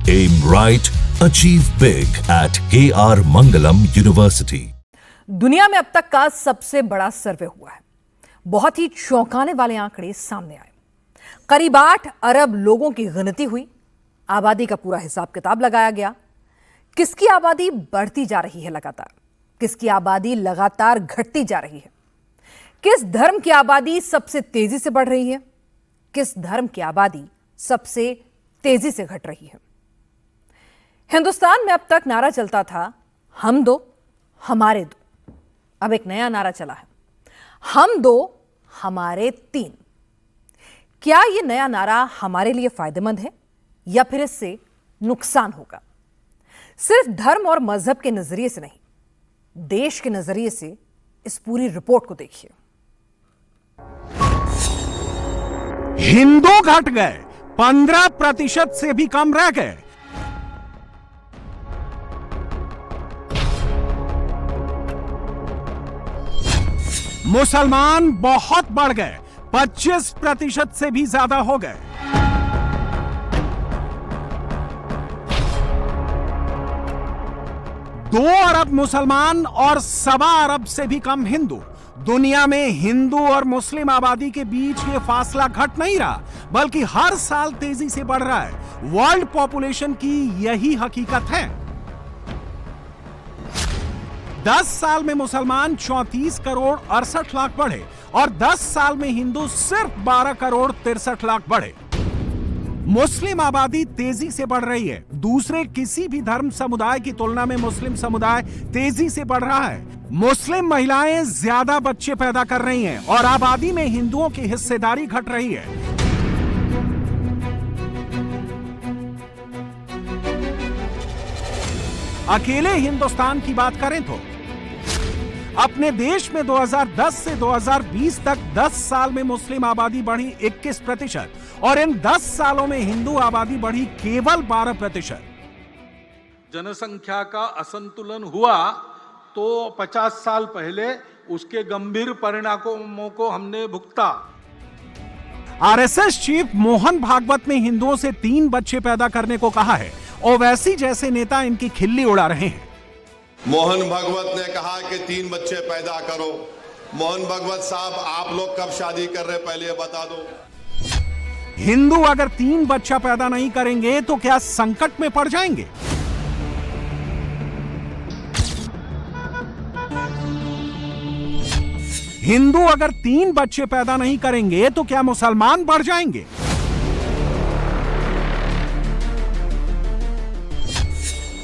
Aim right, achieve big at KR Mangalam University. दुनिया में अब तक का सबसे बड़ा सर्वे हुआ है। बहुत ही चौंकाने वाले आंकड़े सामने आए। करीब 8 अरब लोगों की गिनती हुई। आबादी का पूरा हिसाब किताब लगाया गया। किसकी आबादी बढ़ती जा रही है लगातार, किसकी आबादी लगातार घटती जा रही है, किस धर्म की आबादी सबसे तेजी से बढ़ रही है, किस धर्म की आबादी सबसे तेजी से घट रही है। हिंदुस्तान में अब तक नारा चलता था, हम दो हमारे दो। अब एक नया नारा चला है, हम दो हमारे तीन। क्या यह नया नारा हमारे लिए फायदेमंद है या फिर इससे नुकसान होगा? सिर्फ धर्म और मजहब के नजरिए से नहीं, देश के नजरिए से इस पूरी रिपोर्ट को देखिए। हिंदू घट गए, 15% से भी कम रह गए। मुसलमान बहुत बढ़ गए, 25% से भी ज्यादा हो गए। दो अरब मुसलमान और 1.25 अरब से भी कम हिंदू। दुनिया में हिंदू और मुस्लिम आबादी के बीच ये फासला घट नहीं रहा, बल्कि हर साल तेजी से बढ़ रहा है। वर्ल्ड पॉपुलेशन की यही हकीकत है। 10 साल में मुसलमान 34 करोड़ 68 लाख बढ़े और 10 साल में हिंदू सिर्फ 12 करोड़ 63 लाख बढ़े। मुस्लिम आबादी तेजी से बढ़ रही है। दूसरे किसी भी धर्म समुदाय की तुलना में मुस्लिम समुदाय तेजी से बढ़ रहा है। मुस्लिम महिलाएं ज्यादा बच्चे पैदा कर रही हैं और आबादी में हिंदुओं की हिस्सेदारी घट रही है। अकेले हिंदुस्तान की बात करें तो अपने देश में 2010 से 2020 तक 10 साल में मुस्लिम आबादी बढ़ी 21% और इन 10 सालों में हिंदू आबादी बढ़ी केवल 12%। जनसंख्या का असंतुलन हुआ तो 50 साल पहले उसके गंभीर परिणामों को हमने भुगता। आरएसएस चीफ मोहन भागवत ने हिंदुओं से 3 बच्चे पैदा करने को कहा है। ओवैसी जैसे नेता इनकी खिल्ली उड़ा रहे हैं। मोहन भागवत ने कहा कि 3 बच्चे पैदा करो। मोहन भागवत साहब, आप लोग कब शादी कर रहे, पहले ये बता दो। हिंदू अगर 3 बच्चा पैदा नहीं करेंगे तो क्या संकट में पड़ जाएंगे? हिंदू अगर 3 बच्चे पैदा नहीं करेंगे तो क्या मुसलमान बढ़ जाएंगे?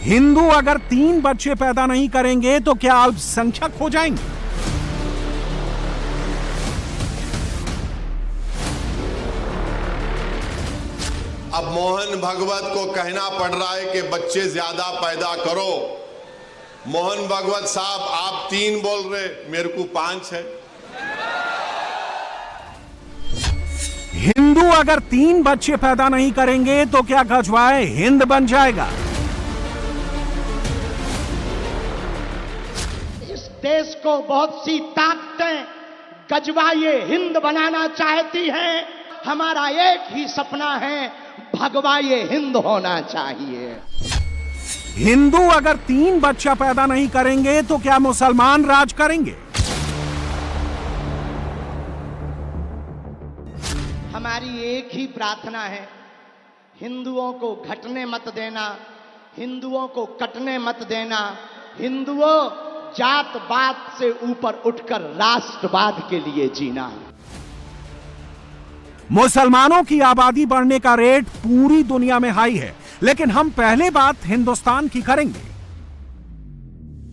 हिंदू अगर 3 बच्चे पैदा नहीं करेंगे तो क्या अल्पसंख्यक हो जाएंगे? अब मोहन भागवत को कहना पड़ रहा है कि बच्चे ज्यादा पैदा करो। मोहन भागवत साहब, आप 3 बोल रहे, मेरे को 5 है। हिंदू अगर 3 बच्चे पैदा नहीं करेंगे तो क्या गजवाए हिंद बन जाएगा? देश को बहुत सी ताकतें गजवाए हिंद बनाना चाहती हैं। हमारा एक ही सपना है, भगवाए हिंद होना चाहिए। हिंदू अगर 3 बच्चा पैदा नहीं करेंगे तो क्या मुसलमान राज करेंगे? हमारी एक ही प्रार्थना है, हिंदुओं को घटने मत देना, हिंदुओं को कटने मत देना। हिंदुओं, जात पात से ऊपर उठकर राष्ट्रवाद के लिए जीना। मुसलमानों की आबादी बढ़ने का रेट पूरी दुनिया में हाई है, लेकिन हम पहले बात हिंदुस्तान की करेंगे।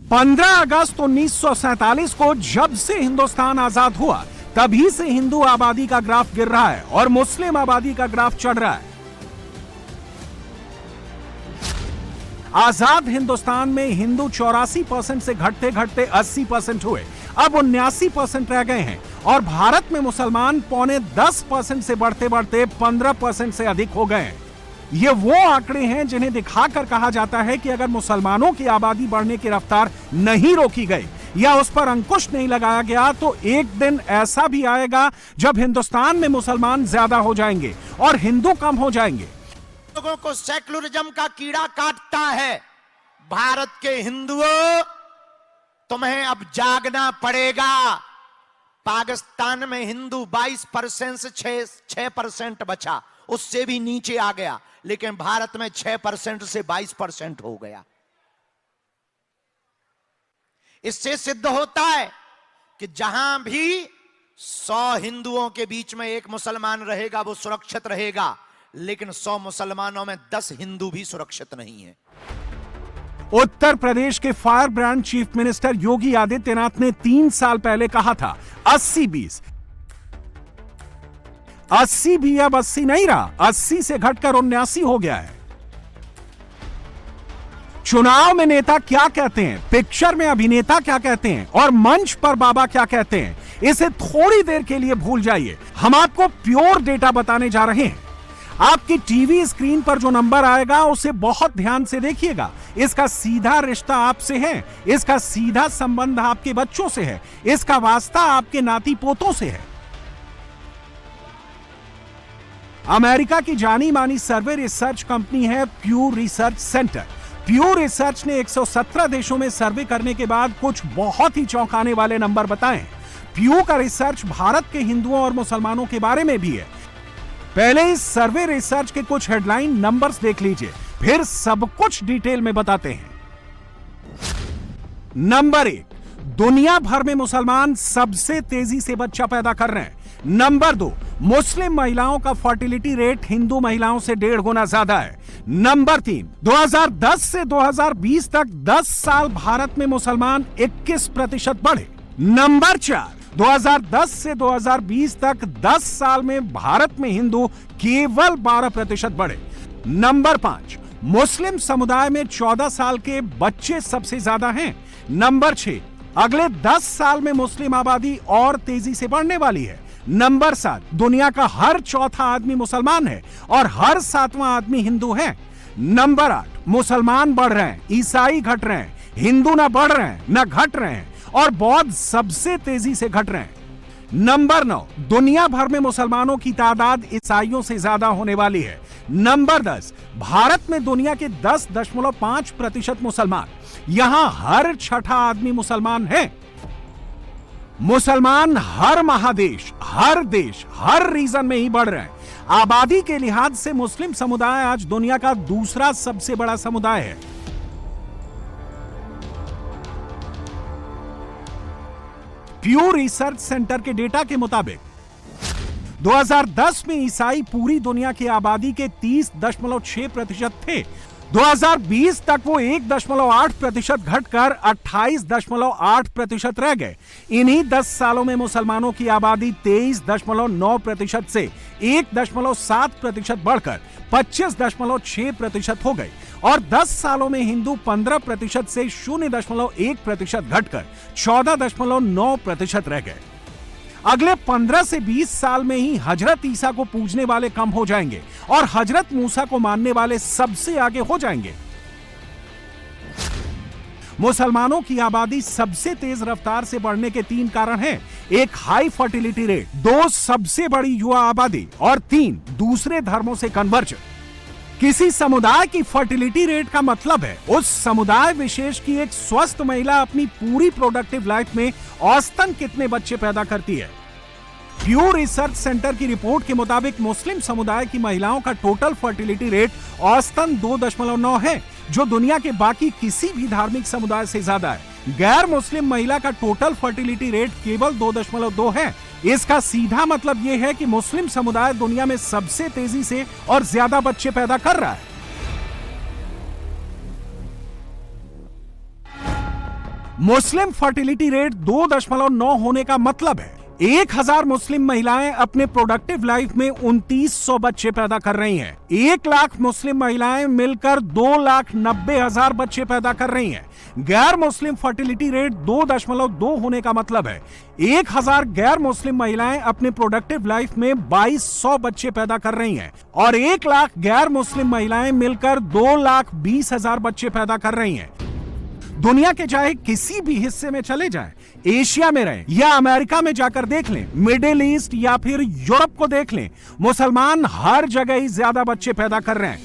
15 अगस्त 1947 को जब से हिंदुस्तान आजाद हुआ, तभी से हिंदू आबादी का ग्राफ गिर रहा है और मुस्लिम आबादी का ग्राफ चढ़ रहा है। आजाद हिंदुस्तान में हिंदू 84% से घटते घटते 80% हुए, अब 79% रह गए हैं और भारत में मुसलमान 9.5% से बढ़ते बढ़ते 15% से अधिक हो गए हैं। ये वो आंकड़े हैं जिन्हें दिखाकर कहा जाता है कि अगर मुसलमानों की आबादी बढ़ने की रफ्तार नहीं रोकी गई या उस पर अंकुश नहीं लगाया गया तो एक दिन ऐसा भी आएगा जब हिंदुस्तान में मुसलमान ज्यादा हो जाएंगे और हिंदू कम हो जाएंगे। लोगों को सेक्युलरिज्म का कीड़ा काटता है। भारत के हिंदुओं, तुम्हें अब जागना पड़ेगा। पाकिस्तान में हिंदू 22% से 6% बचा, उससे भी नीचे आ गया, लेकिन भारत में 6% से 22% हो गया। इससे सिद्ध होता है कि जहां भी 100 हिंदुओं के बीच में एक मुसलमान रहेगा वो सुरक्षित रहेगा, लेकिन 100 मुसलमानों में 10 हिंदू भी सुरक्षित नहीं है। उत्तर प्रदेश के fire brand chief minister Yogi Adityanath ने 3 साल पहले कहा था 80-20। 80 भी अब 80 नहीं रहा, 80 से घटकर 79 हो गया है। चुनाव में नेता क्या कहते हैं, पिक्चर में अभिनेता क्या कहते हैं और मंच पर बाबा क्या कहते हैं, इसे थोड़ी देर के लिए भूल जाइए। हम आपको प्योर डेटा बताने जा रहे हैं। आपकी टीवी स्क्रीन पर जो नंबर आएगा उसे बहुत ध्यान से देखिएगा। इसका सीधा रिश्ता आपसे है, इसका सीधा संबंध आपके बच्चों से है, इसका वास्ता आपके नाती पोतों से है। अमेरिका की जानी मानी सर्वे रिसर्च कंपनी है प्यू रिसर्च सेंटर। प्यू रिसर्च ने 117 देशों में सर्वे करने के बाद कुछ बहुत ही चौंकाने वाले नंबर बताए। प्यू का रिसर्च भारत के हिंदुओं और मुसलमानों के बारे में भी है। पहले इस सर्वे रिसर्च के कुछ हेडलाइन नंबर्स देख लीजिए, फिर सब कुछ डिटेल में बताते हैं। नंबर 1, दुनिया भर में मुसलमान सबसे तेजी से बच्चा पैदा कर रहे हैं। नंबर 2, मुस्लिम महिलाओं का फर्टिलिटी रेट हिंदू महिलाओं से 1.5 गुना ज्यादा है। नंबर 3, 2010 से 2020 तक 10 साल भारत में मुसलमान 21% बढ़े। नंबर 4, 2010 से 2020 तक 10 साल में भारत में हिंदू केवल 12% बढ़े। नंबर 5, मुस्लिम समुदाय में 14 साल के बच्चे सबसे ज्यादा हैं। नंबर 6, अगले 10 साल में मुस्लिम आबादी और तेजी से बढ़ने वाली है। नंबर 7, दुनिया का हर चौथा आदमी मुसलमान है और हर 7वां आदमी हिंदू है। नंबर 8, मुसलमान बढ़ रहे हैं, ईसाई घट रहे हैं, हिंदू ना बढ़ रहे हैं ना घट रहे हैं और बौद्ध सबसे तेजी से घट रहे हैं। नंबर 9, दुनिया भर में मुसलमानों की तादाद ईसाइयों से ज्यादा होने वाली है। नंबर 10, भारत में दुनिया के 10.5% मुसलमान, यहां हर छठा आदमी मुसलमान है। मुसलमान हर महादेश, हर देश, हर रीजन में ही बढ़ रहे हैं। आबादी के लिहाज से मुस्लिम समुदाय आज दुनिया का दूसरा सबसे बड़ा समुदाय है। प्यू रिसर्च सेंटर के डेटा के मुताबिक 2010 में ईसाई पूरी दुनिया की आबादी के 30.6% थे। 2020 तक वो 1.8% घटकर 28.8% रह गए। इन्हीं 10 सालों में मुसलमानों की आबादी 23.9% से 1.7% बढ़कर 25.6% हो गई और 10 सालों में हिंदू 15% से 0.1% घटकर 14.9% रह गए। अगले 15 से 20 साल में ही हजरत ईसा को पूजने वाले कम हो जाएंगे और हजरत मूसा को मानने वाले सबसे आगे हो जाएंगे। मुसलमानों की आबादी सबसे तेज रफ्तार से बढ़ने के 3 कारण हैं। 1, हाई फर्टिलिटी रेट, 2, सबसे बड़ी युवा आबादी और 3, दूसरे धर्मों से कन्वर्जन। किसी समुदाय की फर्टिलिटी रेट का मतलब है उस समुदाय विशेष की एक स्वस्थ महिला अपनी पूरी प्रोडक्टिव लाइफ में औसतन कितने बच्चे पैदा करती है। प्यू रिसर्च सेंटर की रिपोर्ट के मुताबिक मुस्लिम समुदाय की महिलाओं का टोटल फर्टिलिटी रेट औसतन 2.9 है, जो दुनिया के बाकी किसी भी धार्मिक समुदाय से ज्यादा है। गैर मुस्लिम महिला का टोटल फर्टिलिटी रेट केवल 2.2 है। इसका सीधा मतलब यह है कि मुस्लिम समुदाय दुनिया में सबसे तेजी से और ज्यादा बच्चे पैदा कर रहा है। मुस्लिम फर्टिलिटी रेट 2.9 होने का मतलब है 1000 मुस्लिम महिलाएं अपने प्रोडक्टिव लाइफ में 2900 बच्चे पैदा कर रही हैं। 1 लाख मुस्लिम महिलाएं मिलकर 2,90,000 बच्चे पैदा कर रही हैं। गैर मुस्लिम फर्टिलिटी रेट 2.2 होने का मतलब है 1000 गैर मुस्लिम महिलाएं अपने प्रोडक्टिव लाइफ में 2200 बच्चे पैदा कर रही हैं और 1 लाख गैर मुस्लिम महिलाएं मिलकर 2,20,000 बच्चे पैदा कर रही हैं। दुनिया के चाहे किसी भी हिस्से में चले जाएं, एशिया में रहें या अमेरिका में जाकर देख लें, मिडिल ईस्ट या फिर यूरोप को देख लें, मुसलमान हर जगह ही ज्यादा बच्चे पैदा कर रहे हैं।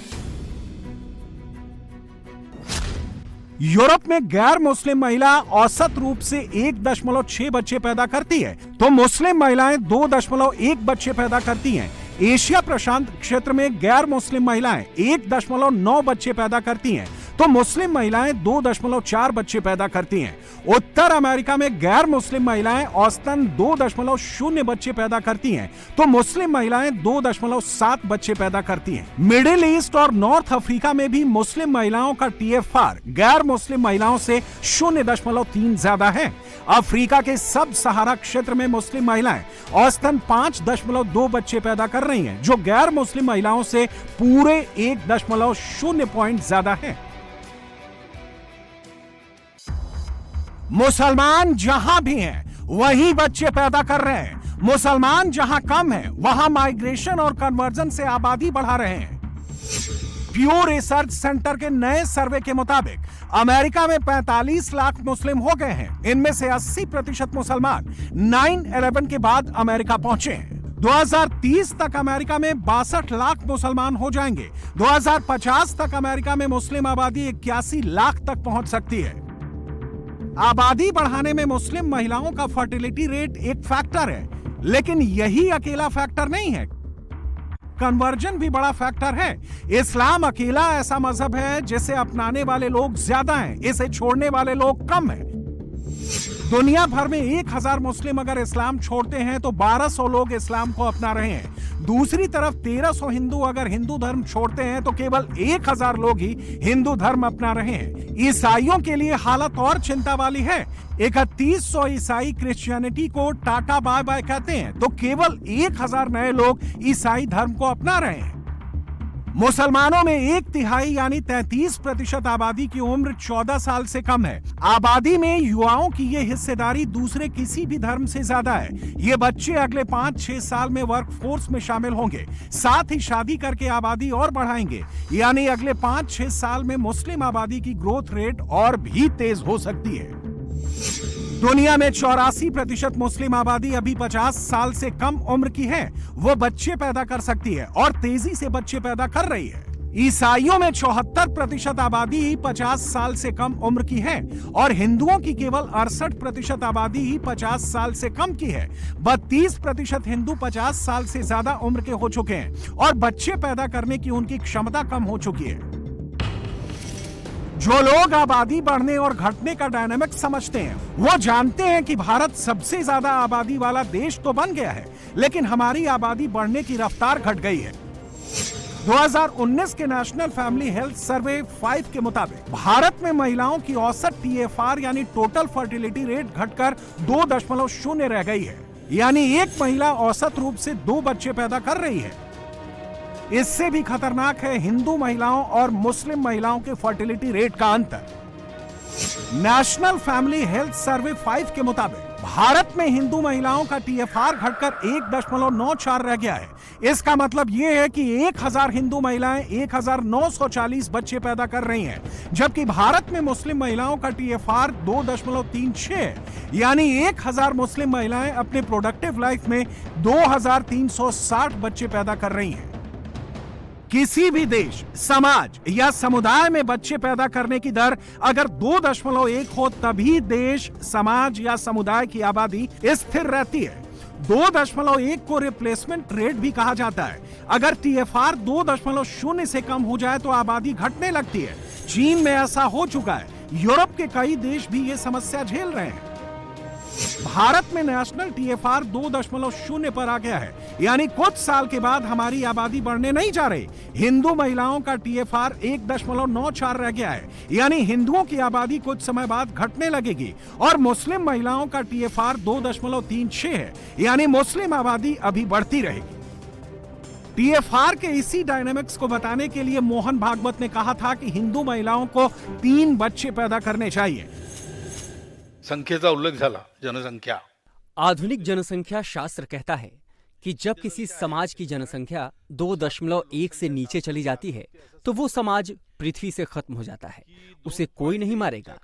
यूरोप में गैर मुस्लिम महिला औसत रूप से 1.6 बच्चे पैदा करती है, तो मुस्लिम महिलाएं 2.1 बच्चे पैदा करती हैं। एशिया प्रशांत क्षेत्र में गैर मुस्लिम महिलाएं 1.9 बच्चे पैदा करती हैं, तो मुस्लिम महिलाएं 2.4 बच्चे पैदा करती हैं। उत्तर अमेरिका में गैर मुस्लिम महिलाएं औसतन 2.0 बच्चे पैदा करती हैं, तो मुस्लिम महिलाएं 2.7 बच्चे पैदा करती हैं। मिडिल ईस्ट और नॉर्थ अफ्रीका में भी मुस्लिम महिलाओं का TFR गैर मुस्लिम महिलाओं से 0.3 ज्यादा है। अफ्रीका के सब सहारा क्षेत्र में मुस्लिम महिलाएं औसतन 5.2 बच्चे पैदा कर रही हैं, जो गैर मुस्लिम महिलाओं से पूरे 1.0 पॉइंट ज्यादा है। मुसलमान जहां भी हैं वहीं बच्चे पैदा कर रहे हैं। मुसलमान जहां कम हैं वहां माइग्रेशन और कन्वर्जन से आबादी बढ़ा रहे हैं। प्यू रिसर्च सेंटर के नए सर्वे के मुताबिक अमेरिका में 45 लाख मुस्लिम हो गए हैं। इनमें से 80% मुसलमान 9/11 के बाद अमेरिका पहुंचे हैं। 2030 तक अमेरिका में 62 लाख मुसलमान हो जाएंगे। 2050 तक अमेरिका में मुस्लिम आबादी 81 लाख तक पहुंच सकती है। आबादी बढ़ाने में मुस्लिम महिलाओं का फर्टिलिटी रेट एक फैक्टर है, लेकिन यही अकेला फैक्टर नहीं है। कन्वर्जन भी बड़ा फैक्टर है। इस्लाम अकेला ऐसा मजहब है जिसे अपनाने वाले लोग ज्यादा हैं, इसे छोड़ने वाले लोग कम हैं। दुनिया भर में 1000 मुस्लिम अगर इस्लाम छोड़ते हैं तो 1200 लोग इस्लाम को अपना रहे हैं। दूसरी तरफ 1300 हिंदू अगर हिंदू धर्म छोड़ते हैं तो केवल 1000 लोग ही हिंदू धर्म अपना रहे हैं। ईसाइयों के लिए हालत और चिंता वाली है। 3100 ईसाई क्रिश्चियनिटी को टाटा बाय बाय कहते हैं, तो केवल 1000 नए लोग ईसाई धर्म को अपना रहे हैं। मुसलमानों में 1/3 यानी 33% आबादी की उम्र 14 साल से कम है। आबादी में युवाओं की ये हिस्सेदारी दूसरे किसी भी धर्म से ज्यादा है। ये बच्चे अगले 5-6 साल में वर्कफोर्स में शामिल होंगे, साथ ही शादी करके आबादी और बढ़ाएंगे। यानी अगले 5-6 साल में मुस्लिम आबादी की ग्रोथ रेट और भी तेज हो सकती है। दुनिया में 84% मुस्लिम आबादी अभी 50 साल से कम उम्र की है। वो बच्चे पैदा कर सकती है और तेजी से बच्चे पैदा कर रही है। ईसाइयों में 74% आबादी ही 50 साल से कम उम्र की है और हिंदुओं की केवल 68% आबादी ही 50 साल से कम की है। 32% हिंदू 50 साल से ज्यादा उम्र के हो चुके हैं और बच्चे पैदा करने की उनकी क्षमता कम हो चुकी है। जो लोग आबादी बढ़ने और घटने का डायनामिक समझते हैं वो जानते हैं कि भारत सबसे ज्यादा आबादी वाला देश तो बन गया है, लेकिन हमारी आबादी बढ़ने की रफ्तार घट गई है। 2019 के नेशनल फैमिली हेल्थ सर्वे 5 के मुताबिक भारत में महिलाओं की औसत TFR यानी टोटल फर्टिलिटी रेट घटकर 2.0 रह गई है। यानी एक महिला औसत रूप से 2 बच्चे पैदा कर रही है। इससे भी खतरनाक है हिंदू महिलाओं और मुस्लिम महिलाओं के फर्टिलिटी रेट का अंतर। नेशनल फैमिली हेल्थ सर्वे 5 के मुताबिक भारत में हिंदू महिलाओं का TFR घटकर 1.94 रह गया है। इसका मतलब यह है कि 1000 हिंदू महिलाएं 1940 बच्चे पैदा कर रही हैं, जबकि भारत में मुस्लिम महिलाओं का TFR 2.36 है। यानी 1000 मुस्लिम महिलाएं अपने प्रोडक्टिव लाइफ में 2360 बच्चे पैदा कर रही हैं। किसी भी देश, समाज या समुदाय में बच्चे पैदा करने की दर अगर 2.1 हो तभी देश, समाज या समुदाय की आबादी स्थिर रहती है। 2.1 को रिप्लेसमेंट रेट भी कहा जाता है। अगर TFR 2.0 से कम हो जाए तो आबादी घटने लगती है। चीन में ऐसा हो चुका है। यूरोप के कई देश भी ये समस्या झेल रहे हैं। भारत में नेशनल TFR 2.0 पर आ गया है, यानी कुछ साल के बाद हमारी आबादी बढ़ने नहीं जा रही। हिंदू महिलाओं का TFR 1.94 रह गया है, यानी हिंदुओं की आबादी कुछ समय बाद घटने लगेगी। और मुस्लिम महिलाओं का TFR 2.36 है, यानी मुस्लिम आबादी अभी बढ़ती रहेगी। TFR के इसी डायनेमिक्स को बताने के लिए मोहन भागवत ने कहा था कि हिंदू महिलाओं को 3 बच्चे पैदा करने चाहिए। संख्येचा उल्लेख झाला, जनसंख्या। आधुनिक जनसंख्या शास्त्र कहता है कि जब किसी समाज की जनसंख्या 2.1 से नीचे चली जाती है तो वो समाज पृथ्वी से खत्म हो जाता है। उसे कोई नहीं मारेगा,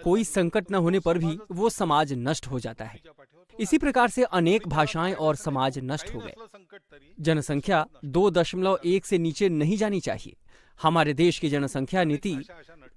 कोई संकट न होने पर भी वो समाज नष्ट हो जाता है। इसी प्रकार से अनेक भाषाएं और समाज नष्ट हो गए। जनसंख्या 2.1 से नीचे नहीं जानी चाहिए। हमारे देश की जनसंख्या नीति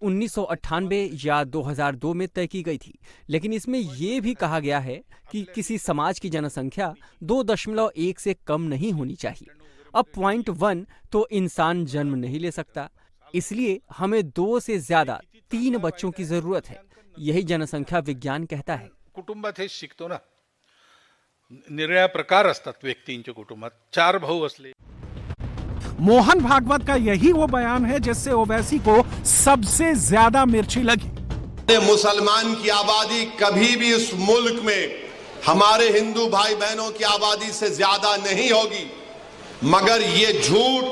1998 या 2002 में तय की गई थी, लेकिन इसमें यह भी कहा गया है कि किसी समाज की जनसंख्या 2.1 से कम नहीं होनी चाहिए। अब पॉइंट 1 तो इंसान जन्म नहीं ले सकता, इसलिए हमें 2 से ज्यादा 3 बच्चों की जरूरत है। यही जनसंख्या विज्ञान कहता है। कुटुंबात हे शिकतो ना, निरळ्या प्रकार असतात व्यक्तींच्या कुटुंबात, 4 भाऊ असले। मोहन भागवत का यही वो बयान है जिससे ओवैसी को सबसे ज्यादा मिर्ची लगी। मुसलमान की आबादी कभी भी इस मुल्क में हमारे हिंदू भाई बहनों की आबादी से ज्यादा नहीं होगी, मगर ये झूठ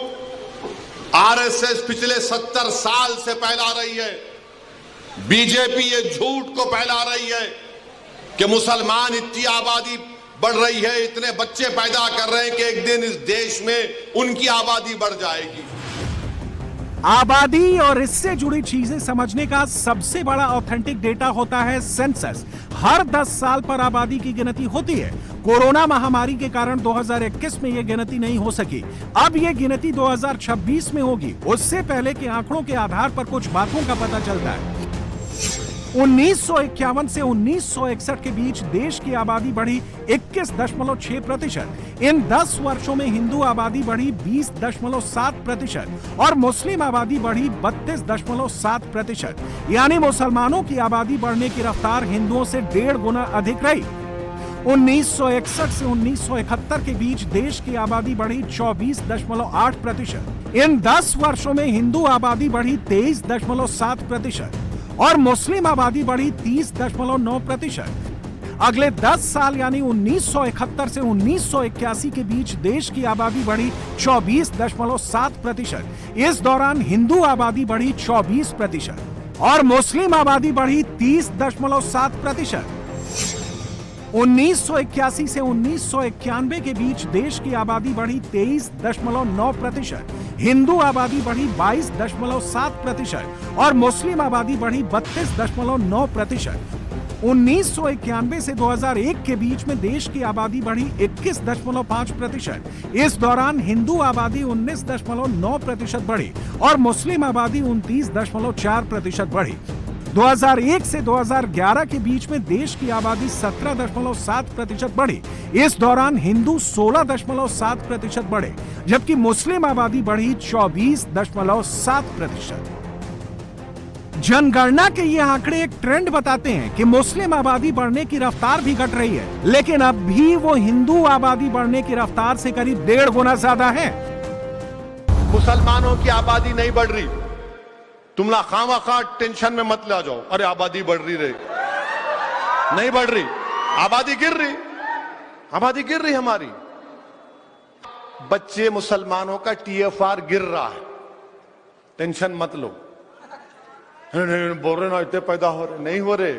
आरएसएस पिछले 70 साल से फैला रही है। बीजेपी ये झूठ को फैला रही है कि मुसलमान इतनी आबादी बढ़ रही है, इतने बच्चे पैदा कर रहे हैं कि एक दिन इस देश में उनकी आबादी बढ़ जाएगी। आबादी और इससे जुड़ी चीजें समझने का सबसे बड़ा ऑथेंटिक डेटा होता है सेंसस। हर 10 साल पर आबादी की गिनती होती है। कोरोना महामारी के कारण 2021 में यह गिनती नहीं हो सकी। अब यह गिनती 2026 में होगी। उससे पहले के आंकड़ों के आधार पर कुछ बातों का पता चलता है। 1951 से 1961 के बीच देश की आबादी बढ़ी 21.6%। इन 10 वर्षों में हिंदू आबादी बढ़ी 20.7% और मुस्लिम आबादी बढ़ी 32.7%। यानी मुसलमानों की आबादी बढ़ने की रफ्तार हिंदुओं से 1.5 गुना अधिक रही। 1961 से 1971 के बीच देश की आबादी बढ़ी 24.8%। इन 10 वर्षों में हिंदू आबादी बढ़ी 23.7% और मुस्लिम आबादी बढ़ी 30.9%। अगले 10 साल यानी 1971 से 1981 के बीच देश की आबादी बढ़ी 24.7%। इस दौरान हिंदू आबादी बढ़ी 24% और मुस्लिम आबादी बढ़ी 30.7%। 1981 से 1991 के बीच देश की आबादी बढ़ी 23.9%, हिंदू आबादी बढ़ी 22.7% और मुस्लिम आबादी बढ़ी 32.9%। 1991 से 2001 के बीच में देश की आबादी बढ़ी 21.5%। इस दौरान हिंदू आबादी 19.9% बढ़ी और मुस्लिम आबादी 29.4% बढ़ी। 2001 से 2011 के बीच में देश की आबादी 17.7% बढ़ी। इस दौरान हिंदू 16.7% बढ़े, जबकि मुस्लिम आबादी बढ़ी 24.7%। जनगणना के ये आंकड़े एक ट्रेंड बताते हैं कि मुस्लिम आबादी बढ़ने की रफ्तार भी घट रही है, लेकिन अब भी वो हिंदू आबादी बढ़ने की रफ्तार से करीब 1.5 गुना ज्यादा है। मुसलमानों की आबादी नहीं बढ़ रही, तुम ना खामखा टेंशन में मत ले जाओ। अरे आबादी बढ़ रही रे, नहीं बढ़ रही, आबादी गिर रही, आबादी गिर रही हमारी। बच्चे मुसलमानों का TFR गिर रहा है, टेंशन मत लो। नहीं बोल रहे ना इतने पैदा हो रहे, नहीं हो रहे,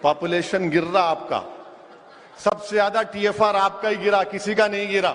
पॉपुलेशन गिर रहा आपका। सबसे ज्यादा TFR आपका ही गिरा, किसी का नहीं गिरा।